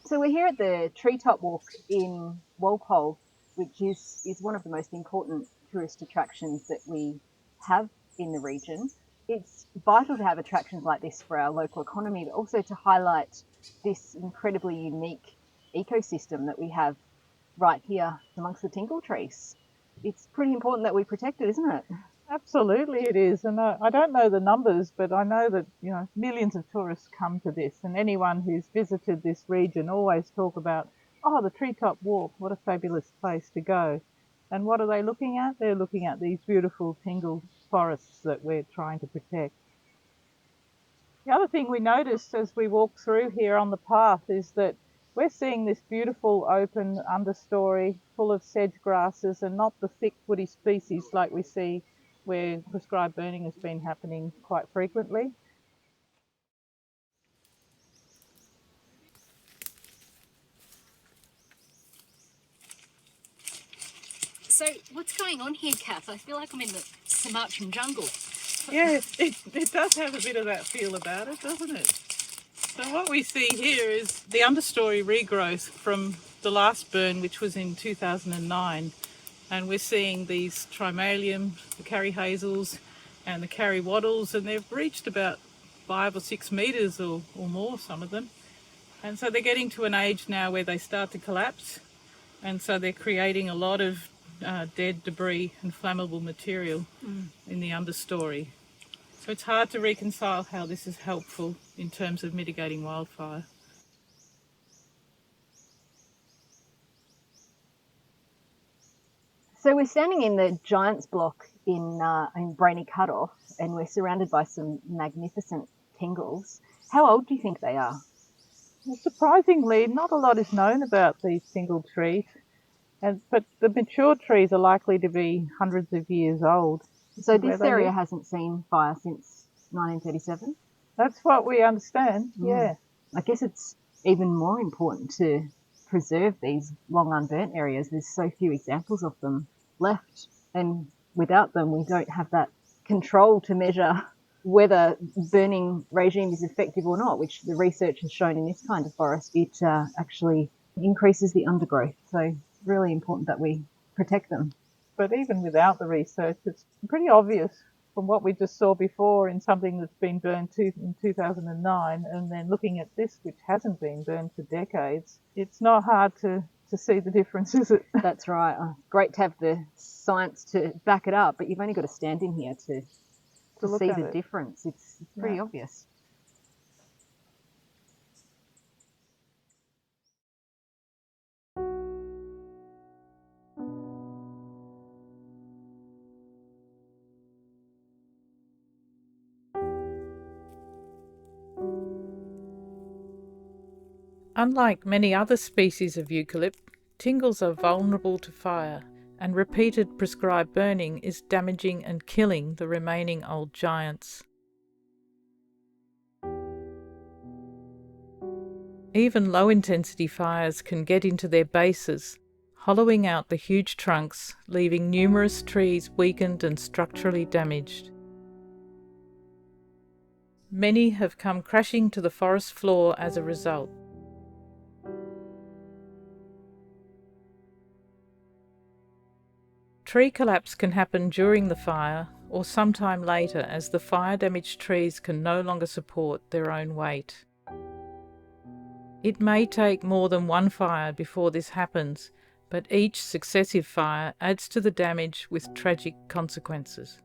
So we're here at the Treetop Walk in Walpole, which is one of the most important tourist attractions that we have in the region. It's vital to have attractions like this for our local economy, but also to highlight this incredibly unique ecosystem that we have right here amongst the tingle trees. It's pretty important that we protect it, isn't it? Absolutely it is. And I don't know the numbers, but I know that, millions of tourists come to this, and anyone who's visited this region always talk about, oh, the Treetop Walk, what a fabulous place to go. And what are they looking at? They're looking at these beautiful tingle forests that we're trying to protect. The other thing we noticed as we walked through here on the path is that we're seeing this beautiful open understory full of sedge grasses and not the thick woody species like we see where prescribed burning has been happening quite frequently. So what's going on here, Kath? I feel like I'm in the Sumatran jungle. Yeah, it does have a bit of that feel about it, doesn't it? So what we see here is the understory regrowth from the last burn, which was in 2009. And we're seeing these trimalium, the carry hazels and the carry wattles, and they've reached about 5 or 6 metres or more, some of them. And so they're getting to an age now where they start to collapse, and so they're creating a lot of dead debris and flammable material in the understory. So it's hard to reconcile how this is helpful in terms of mitigating wildfire. So we're standing in the Giants Block in Brainy Cutoff, and we're surrounded by some magnificent tingles. How old do you think they are? Well, surprisingly, not a lot is known about these tingle trees, but the mature trees are likely to be hundreds of years old. So this area hasn't seen fire since 1937? That's what we understand, yeah. I guess it's even more important to preserve these long unburnt areas. There's so few examples of them left, and without them we don't have that control to measure whether burning regime is effective or not, which the research has shown in this kind of forest. It actually increases the undergrowth, so really important that we protect them. But even without the research, it's pretty obvious from what we just saw before in something that's been burned in 2009, and then looking at this, which hasn't been burned for decades, it's not hard to see the difference, is it? That's right. Oh, great to have the science to back it up, but you've only got to stand in here to see the difference. It's pretty obvious. Unlike many other species of eucalypt, tingles are vulnerable to fire, and repeated prescribed burning is damaging and killing the remaining old giants. Even low-intensity fires can get into their bases, hollowing out the huge trunks, leaving numerous trees weakened and structurally damaged. Many have come crashing to the forest floor as a result. Tree collapse can happen during the fire or sometime later, as the fire-damaged trees can no longer support their own weight. It may take more than one fire before this happens, but each successive fire adds to the damage with tragic consequences.